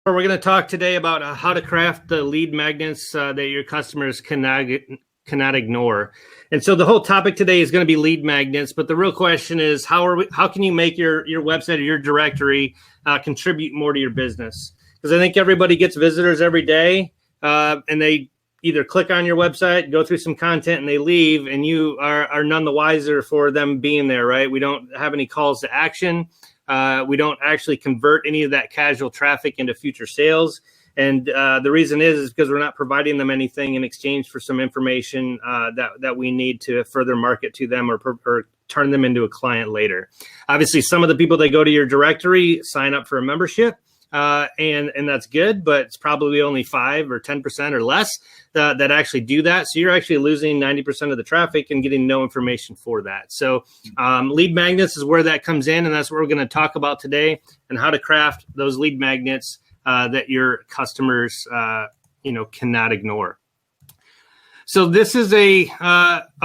We're going to talk today about how to craft the lead magnets that your customers cannot ignore. And so the whole topic today is going to be lead magnets, but the real question is how can you make your website or your directory contribute more to your business? Because I think everybody gets visitors every day, and they either click on your website, go through some content, and they leave, and you are none the wiser for them being there, right? We don't have any calls to action. We don't actually convert any of that casual traffic into future sales. And the reason is because we're not providing them anything in exchange for some information that we need to further market to them or turn them into a client later. Obviously, some of the people that go to your directory sign up for a membership, and that's good, but it's probably only 5 or 10% or less that actually do that. So you're actually losing 90% of the traffic and getting no information for that. So lead magnets is where that comes in, and that's what we're going to talk about today, and how to craft those lead magnets that your customers cannot ignore. So this is a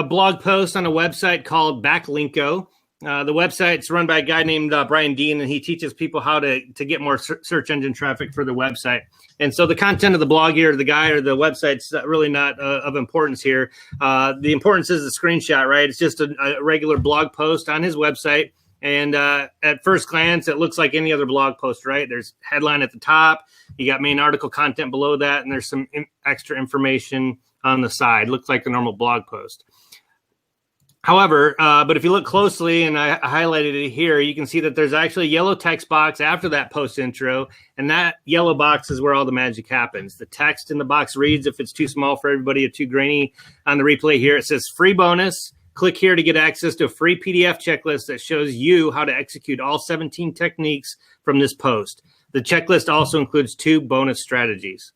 blog post on a website called Backlinko. The website's run by a guy named Brian Dean, and he teaches people how to get more search engine traffic for their website. And so the content of the blog here, the guy or the website's really not of importance here. The importance is the screenshot, right? It's just a regular blog post on his website. And at first glance, it looks like any other blog post, right? There's headline at the top. You got main article content below that, and there's some extra information on the side. Looks like a normal blog post. However, but if you look closely, and I highlighted it here, you can see that there's actually a yellow text box after that post intro, and that yellow box is where all the magic happens. The text in the box reads, if it's too small for everybody or too grainy on the replay here, it says free bonus. Click here to get access to a free PDF checklist that shows you how to execute all 17 techniques from this post. The checklist also includes 2 bonus strategies.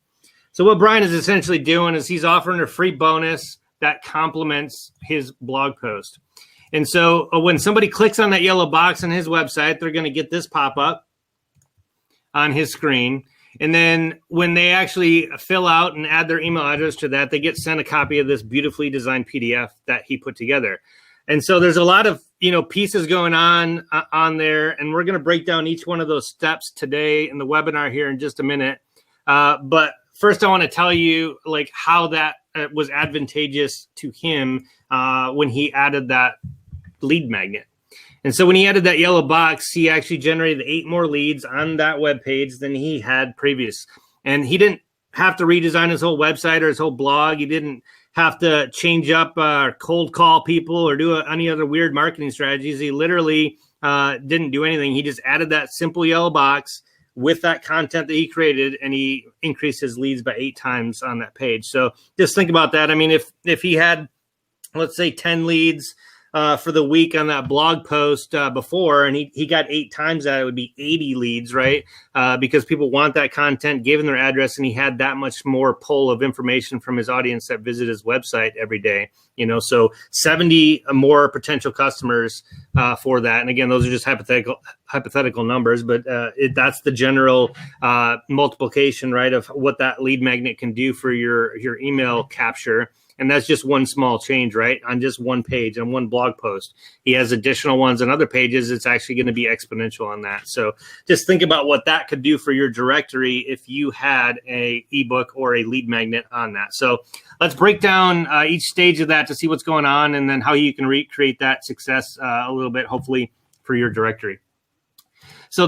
So what Brian is essentially doing is he's offering a free bonus that complements his blog post. And so when somebody clicks on that yellow box on his website, they're going to get this pop up on his screen. And then when they actually fill out and add their email address to that, they get sent a copy of this beautifully designed PDF that he put together. And so there's a lot of, pieces going on there, and we're going to break down each one of those steps today in the webinar here in just a minute. But first, I want to tell you how that was advantageous to him when he added that lead magnet. And so when he added that yellow box, he actually generated 8 more leads on that web page than he had previous. And he didn't have to redesign his whole website or his whole blog. He didn't have to change up cold call people or do any other weird marketing strategies. He literally didn't do anything. He just added that simple yellow box with that content that he created, and he increased his leads by 8 times on that page. So just think about that. I mean, if he had, let's say, 10 leads for the week on that blog post before, and he got 8 times that, it would be 80 leads, right? Because people want that content, gave him their address, and he had that much more pull of information from his audience that visit his website every day. So 70 more potential customers for that. And again, those are just hypothetical numbers, but that's the general multiplication, right, of what that lead magnet can do for your email capture. And that's just one small change, right, on just one page, on one blog post. He has additional ones on other pages. It's actually going to be exponential on that. So just think about what that could do for your directory if you had a ebook or a lead magnet on that. So let's break down each stage of that to see what's going on, and then how you can recreate that success a little bit, hopefully, for your directory. So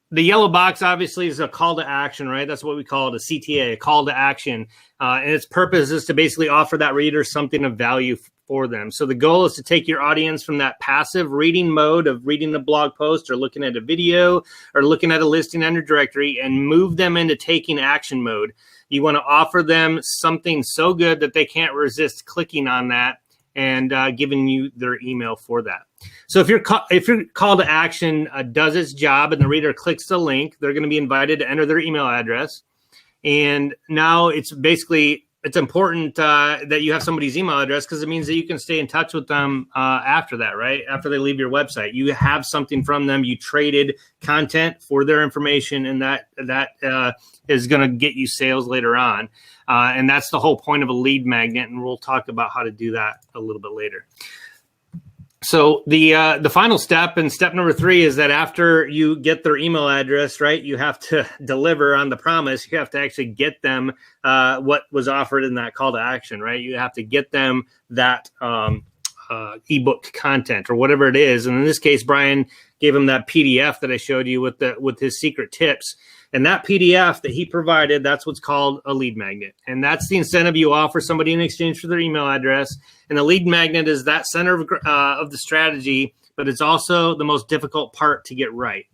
the yellow box obviously is a call to action, right? That's what we call it, a CTA, a call to action. And its purpose is to basically offer that reader something of value for them. So the goal is to take your audience from that passive reading mode of reading the blog post or looking at a video or looking at a listing on your directory and move them into taking action mode. You want to offer them something so good that they can't resist clicking on that and giving you their email for that. So if your call to action does its job and the reader clicks the link, they're going to be invited to enter their email address. And now it's important that you have somebody's email address, because it means that you can stay in touch with them after that, right? After they leave your website, you have something from them. You traded content for their information, and that is going to get you sales later on. And that's the whole point of a lead magnet, and we'll talk about how to do that a little bit later. So the final step, and step number 3, is that after you get their email address, right, you have to deliver on the promise. You have to actually get them what was offered in that call to action, right? You have to get them that ebook content or whatever it is. And in this case, Brian gave him that PDF that I showed you with his secret tips. And that PDF that he provided, that's what's called a lead magnet. And that's the incentive you offer somebody in exchange for their email address. And the lead magnet is that center of the strategy, but it's also the most difficult part to get right.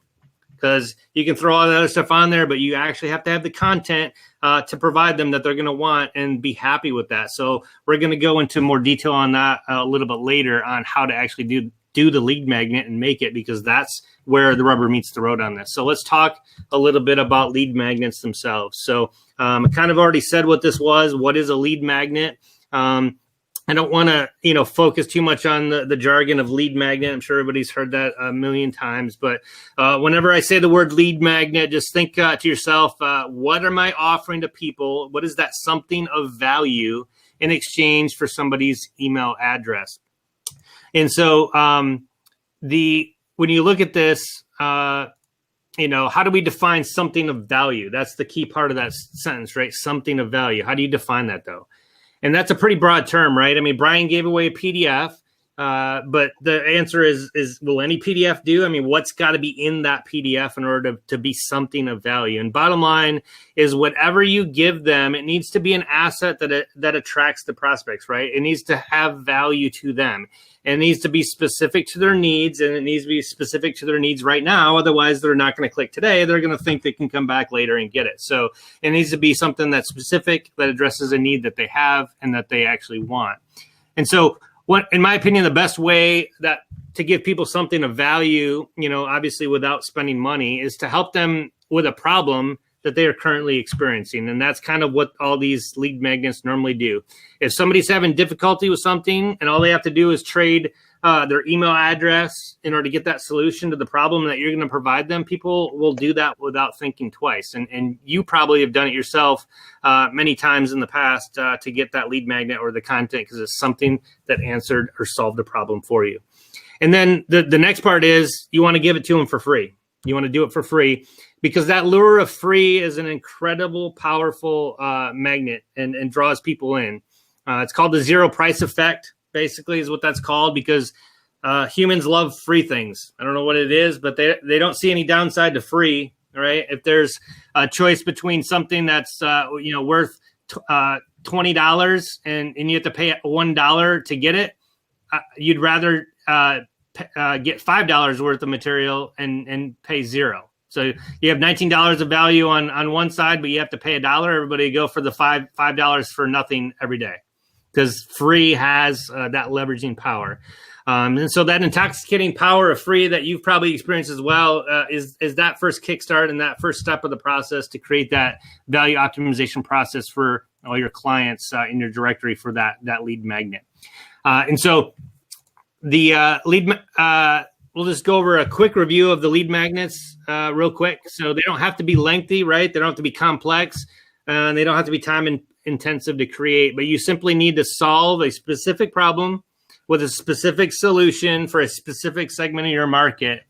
Because you can throw all that other stuff on there, but you actually have to have the content to provide them that they're going to want and be happy with that. So we're going to go into more detail on that a little bit later on how to actually do the lead magnet and make it, because that's where the rubber meets the road on this. So let's talk a little bit about lead magnets themselves. So I kind of already said what this was. What is a lead magnet? I don't want to, focus too much on the jargon of lead magnet. I'm sure everybody's heard that a million times. But whenever I say the word lead magnet, just think to yourself, what am I offering to people? What is that something of value in exchange for somebody's email address? And so when you look at this, how do we define something of value? That's the key part of that sentence, right? Something of value. How do you define that, though? And that's a pretty broad term, right? I mean, Brian gave away a PDF, but the answer is will any PDF do? I mean, what's got to be in that PDF in order to be something of value? And bottom line is whatever you give them, it needs to be an asset that attracts the prospects, right? It needs to have value to them. And it needs to be specific to their needs, and it needs to be specific to their needs right now. Otherwise, they're not going to click today. They're going to think they can come back later and get it. So it needs to be something that's specific, that addresses a need that they have and that they actually want. And so what, in my opinion, the best way that to give people something of value, obviously without spending money, is to help them with a problem that they are currently experiencing. And that's kind of what all these lead magnets normally do. If somebody's having difficulty with something and all they have to do is trade their email address in order to get that solution to the problem that you're going to provide them, people will do that without thinking twice. And you probably have done it yourself many times in the past to get that lead magnet or the content, because it's something that answered or solved the problem for you. And then the next part is you want to give it to them for free. You want to do it for free, because that lure of free is an incredible, powerful magnet and draws people in. It's called the zero price effect, basically, is what that's called, because humans love free things. I don't know what it is, but they don't see any downside to free, right? If there's a choice between something that's worth $20 and you have to pay $1 to get it, you'd rather get $5 worth of material and pay $0. So you have $19 of value on one side, but you have to pay $1. Everybody go for the $5 for nothing every day, because free has that leveraging power. And so that intoxicating power of free that you've probably experienced as well is that first kickstart and that first step of the process to create that value optimization process for all your clients in your directory for that lead magnet. And so the we'll just go over a quick review of the lead magnets real quick. So they don't have to be lengthy, right? They don't have to be complex. They don't have to be time intensive to create, but you simply need to solve a specific problem with a specific solution for a specific segment of your market.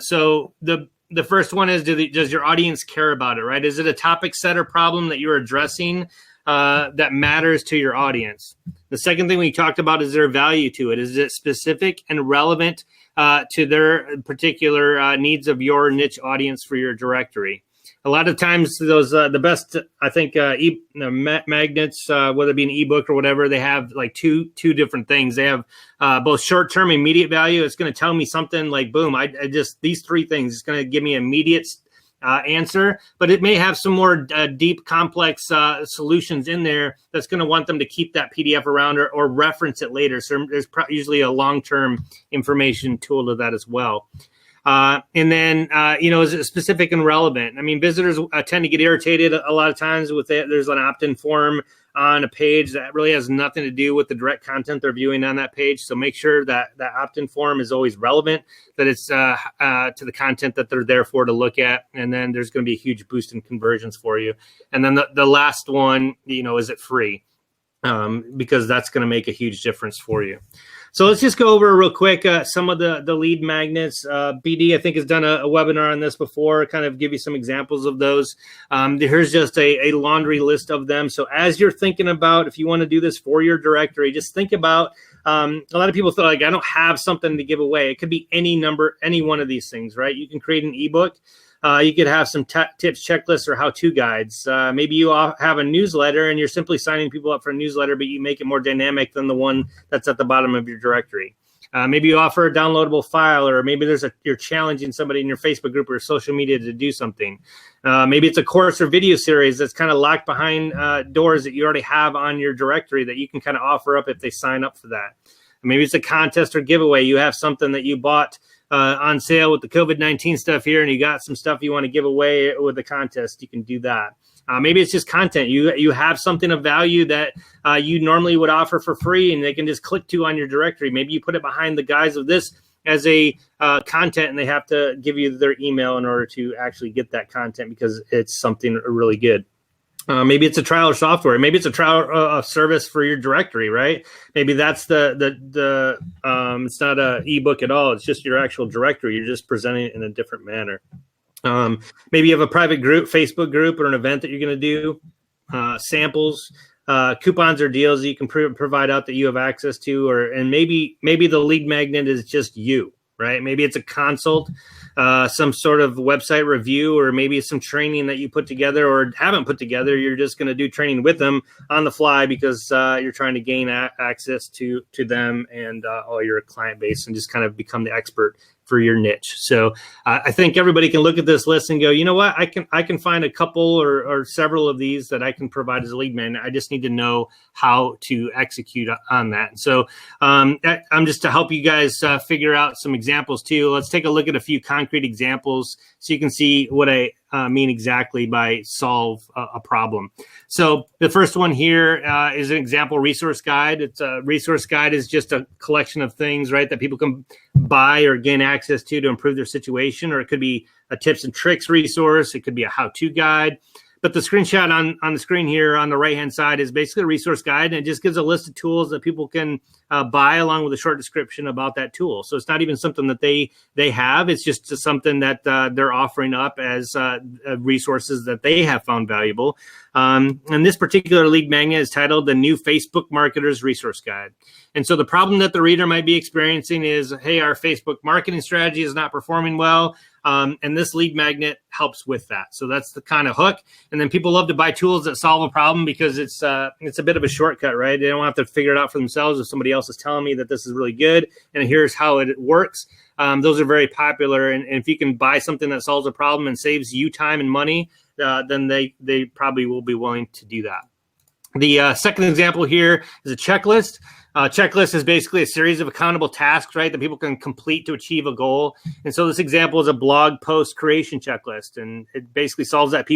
So the first one is, does your audience care about it, right? Is it a topic set or problem that you're addressing that matters to your audience? The second thing we talked about is there value to it. Is it specific and relevant to their particular needs of your niche audience for your directory? A lot of times those the best, I think, magnets, whether it be an ebook or whatever, they have like two different things. They have both short-term immediate value. It's going to tell me something like, boom, I just these 3 things. It's going to give me immediate answer, but it may have some more deep, complex solutions in there that's going to want them to keep that PDF around or reference it later. So there's usually a long-term information tool to that as well. And then, is it specific and relevant? I mean, visitors tend to get irritated a lot of times with it. There's an opt-in form on a page that really has nothing to do with the direct content they're viewing on that page. So make sure that that opt-in form is always relevant, that it's to the content that they're there for to look at. And then there's going to be a huge boost in conversions for you. And then the last one, is it free? Because that's going to make a huge difference for you. So let's just go over real quick some of the lead magnets. BD, I think, has done a webinar on this before, kind of give you some examples of those. Here's just a laundry list of them. So as you're thinking about, if you want to do this for your directory, just think about, a lot of people feel like I don't have something to give away. It could be any one of these things, right? You can create an ebook. You could have some tips, checklists, or how-to guides. Maybe you have a newsletter and you're simply signing people up for a newsletter, but you make it more dynamic than the one that's at the bottom of your directory. Maybe you offer a downloadable file, or maybe you're challenging somebody in your Facebook group or social media to do something. Maybe it's a course or video series that's kind of locked behind doors that you already have on your directory that you can kind of offer up if they sign up for that. Maybe it's a contest or giveaway. You have something that you bought on sale with the COVID-19 stuff here, and you got some stuff you want to give away with the contest. You can do that. Maybe it's just content. You have something of value that you normally would offer for free, and they can just click to on your directory. Maybe you put it behind the guise of this as a content, and they have to give you their email in order to actually get that content because it's something really good. Maybe it's a trial of software. Maybe it's a trial service for your directory, right? Maybe that's it's not a ebook at all. It's just your actual directory. You're just presenting it in a different manner. Maybe you have a private group, Facebook group, or an event that you're going to do. Samples, coupons or deals that you can provide out that you have access to, and maybe the lead magnet is just you, right? Maybe it's a consult, some sort of website review, or maybe some training that you put together or haven't put together. You're just going to do training with them on the fly because you're trying to gain access to them and all your client base and just kind of become the expert for your niche. So I think everybody can look at this list and go, you know what, I can find a couple or several of these that I can provide as a lead magnet. I just need to know how to execute on that. And so I'm just to help you guys figure out some examples too. Let's take a look at a few concrete examples so you can see what I mean exactly by solve a problem. So the first one here is an example resource guide. It's a resource guide is just a collection of things, right, that people can buy or gain access to improve their situation, or it could be a tips and tricks resource. It could be a how-to guide. But the screenshot on the screen here on the right-hand side is basically a resource guide, and it just gives a list of tools that people can buy along with a short description about that tool. So it's not even something that they have. It's just something that they're offering up as resources that they have found valuable. And this particular lead magnet is titled The New Facebook Marketer's Resource Guide. And so the problem that the reader might be experiencing is, hey, our Facebook marketing strategy is not performing well. And this lead magnet helps with that. So that's the kind of hook. And then people love to buy tools that solve a problem because it's a bit of a shortcut, right? They don't have to figure it out for themselves if somebody else is telling me that this is really good and here's how it works. Those are very popular. And if you can buy something that solves a problem and saves you time and money, then they probably will be willing to do that. The second example here is a checklist. Checklist is basically a series of accountable tasks, right, that people can complete to achieve a goal. And so this example is a blog post creation checklist, and it basically solves that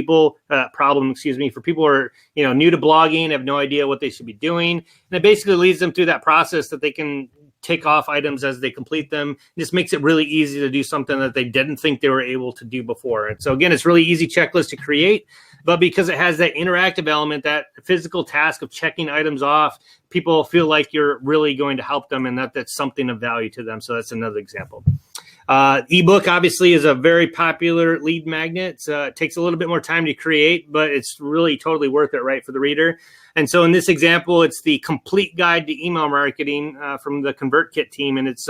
problem, for people who are new to blogging, have no idea what they should be doing, and it basically leads them through that process that they can tick off items as they complete them. It just makes it really easy to do something that they didn't think they were able to do before. And so again, it's really easy checklist to create, but because it has that interactive element, that physical task of checking items off, people feel like you're really going to help them and that's something of value to them. So that's another example. Ebook obviously is a very popular lead magnet. It takes a little bit more time to create, but it's really totally worth it, right, for the reader. And so in this example, it's the complete guide to email marketing from the ConvertKit team. And it's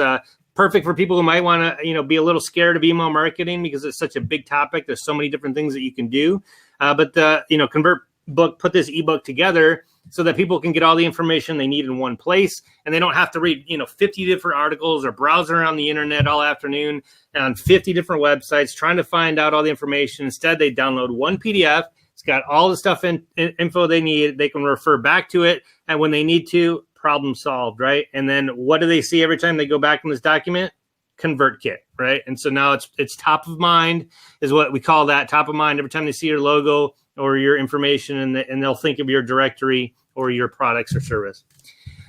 perfect for people who might want to, be a little scared of email marketing because it's such a big topic. There's so many different things that you can do. But the, ConvertBook put this ebook together so that people can get all the information they need in one place, and they don't have to read, 50 different articles or browse around the internet all afternoon on 50 different websites trying to find out all the information. Instead, they download one PDF. It's got all the stuff info they need. They can refer back to it, and when they need to, problem solved, right? And then what do they see every time they go back in this document? ConvertKit, right? And so now it's top of mind is what we call that, top of mind. Every time they see your logo or your information, and they'll think of your directory or your products or service.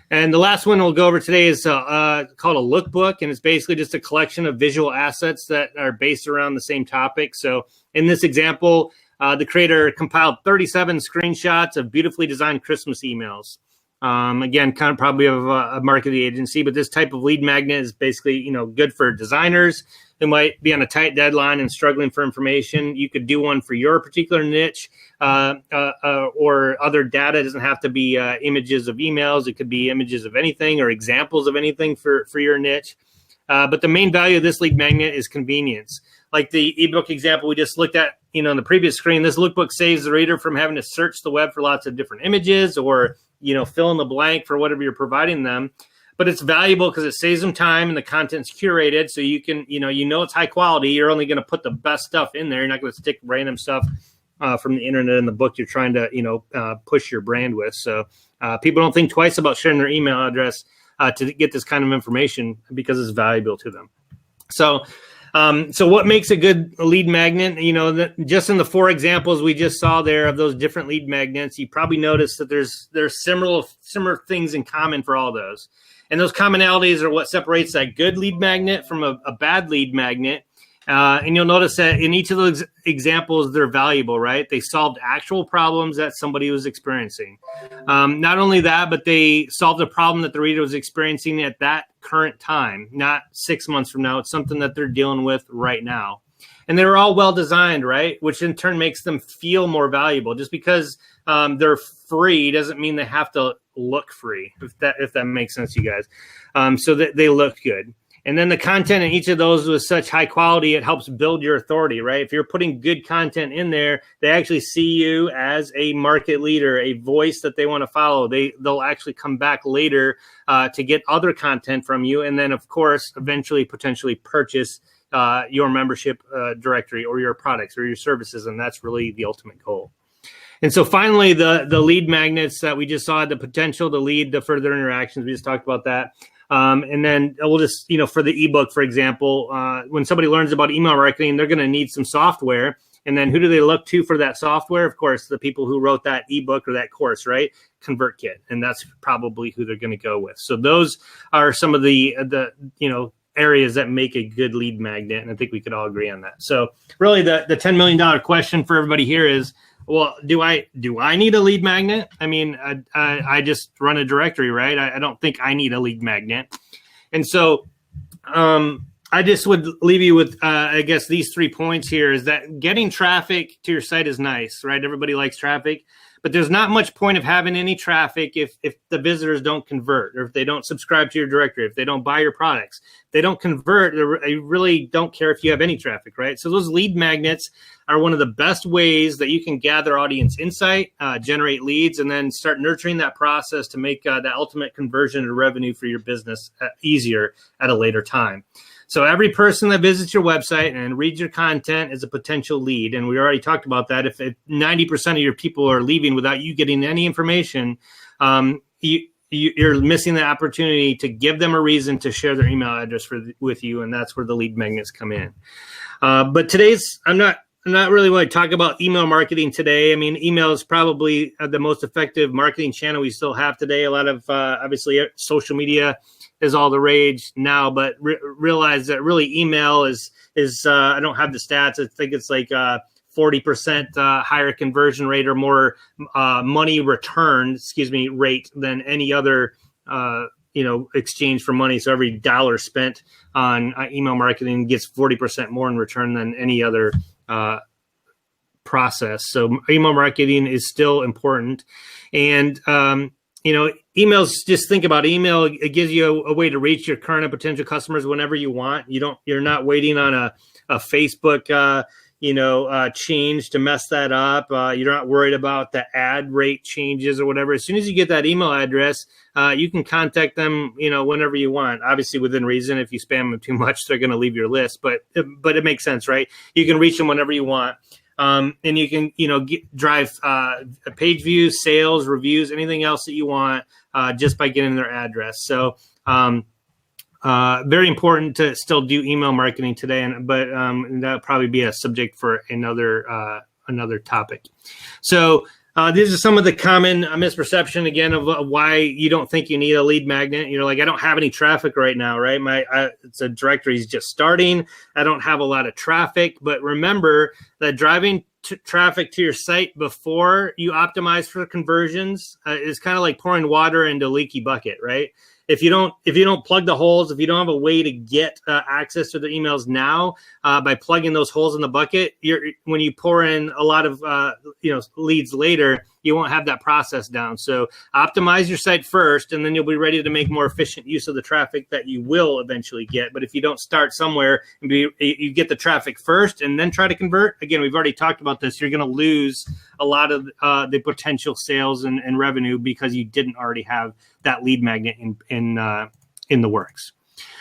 And the last one we'll go over today is called a lookbook, and it's basically just a collection of visual assets that are based around the same topic. So in this example, the creator compiled 37 screenshots of beautifully designed Christmas emails. Again, kind of probably of a marketing agency, but this type of lead magnet is basically, good for designers who might be on a tight deadline and struggling for information. You could do one for your particular niche, or other data. It doesn't have to be images of emails. It could be images of anything or examples of anything for your niche. But the main value of this lead magnet is convenience. Like the ebook example we just looked at, on the previous screen, this lookbook saves the reader from having to search the web for lots of different images or, fill in the blank for whatever you're providing them. But it's valuable because it saves them time and the content's curated. So you can, it's high quality. You're only going to put the best stuff in there. You're not going to stick random stuff from the internet in the book you're trying to, push your brand with. So people don't think twice about sharing their email address to get this kind of information because it's valuable to them. So what makes a good lead magnet? Just in the 4 examples we just saw there of those different lead magnets, you probably noticed that there's similar things in common for all those. And those commonalities are what separates that good lead magnet from a bad lead magnet. And you'll notice that in each of those examples, they're valuable, right? They solved actual problems that somebody was experiencing. Not only that, but they solved a problem that the reader was experiencing at that current time, not 6 months from now. It's something that they're dealing with right now. And they were all well designed, right? Which in turn makes them feel more valuable. Just because they're free doesn't mean they have to look free, if that makes sense to you guys. So that they look good. And then the content in each of those was such high quality, it helps build your authority, right? If you're putting good content in there, they actually see you as a market leader, a voice that they want to follow. They'll actually come back later to get other content from you. And then, of course, eventually potentially purchase your membership directory or your products or your services. And that's really the ultimate goal. And so finally, the lead magnets that we just saw had the potential to lead to further interactions. We just talked about that. And then we'll just, for the ebook, for example, when somebody learns about email marketing, they're going to need some software. And then who do they look to for that software? Of course, the people who wrote that ebook or that course, right? ConvertKit. And that's probably who they're going to go with. So those are some of the areas that make a good lead magnet. And I think we could all agree on that. So really the $10 million question for everybody here is, well, do I need a lead magnet? I mean, I just run a directory, right? I don't think I need a lead magnet. And so I just would leave you with, I guess, these 3 points here is that getting traffic to your site is nice, right? Everybody likes traffic. But there's not much point of having any traffic if the visitors don't convert or if they don't subscribe to your directory, if they don't buy your products. If they don't convert, they really don't care if you have any traffic, right? So those lead magnets are one of the best ways that you can gather audience insight, generate leads, and then start nurturing that process to make that ultimate conversion to revenue for your business easier at a later time. So every person that visits your website and reads your content is a potential lead. And we already talked about that. If 90% of your people are leaving without you getting any information, you're missing the opportunity to give them a reason to share their email address with you. And that's where the lead magnets come in. But I'm not really want to talk about email marketing today. I mean, email is probably the most effective marketing channel we still have today. A lot of, obviously, social media is all the rage now, but realize that really email is I don't have the stats. I think it's like 40% higher conversion rate or more money returned, rate than any other, exchange for money. So every dollar spent on email marketing gets 40% more in return than any other process. So email marketing is still important. And, emails, just think about email. It gives you a way to reach your current and potential customers whenever you want. You're not waiting on a Facebook, change to mess that up. You're not worried about the ad rate changes or whatever. As soon as you get that email address, you can contact them, whenever you want. Obviously within reason. If you spam them too much, they're going to leave your list. But it makes sense, right? You can reach them whenever you want. And you can, drive page views, sales, reviews, anything else that you want just by getting their address. So very important to still do email marketing today, but that'll probably be a subject for another topic. So these are some of the common misperception, again, of why you don't think you need a lead magnet. You're like, I don't have any traffic right now, right? It's a directory is just starting. I don't have a lot of traffic. But remember that driving traffic to your site before you optimize for conversions is kind of like pouring water into a leaky bucket, right? If you don't plug the holes, if you don't have a way to get access to the emails now by plugging those holes in the bucket, when you pour in a lot of leads later, you won't have that process down. So optimize your site first, and then you'll be ready to make more efficient use of the traffic that you will eventually get. But if you don't start somewhere and you get the traffic first and then try to convert, again, we've already talked about this, you're going to lose a lot of the potential sales and revenue because you didn't already have that lead magnet in the works.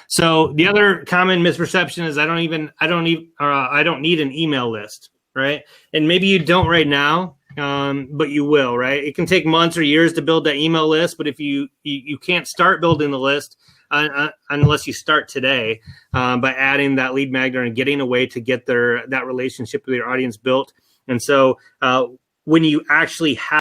So the other common misperception is I don't need an email list, right? And maybe you don't right now, but you will, right? It can take months or years to build that email list, but if you can't start building the list unless you start today by adding that lead magnet and getting a way to get that relationship with your audience built. And so when you actually have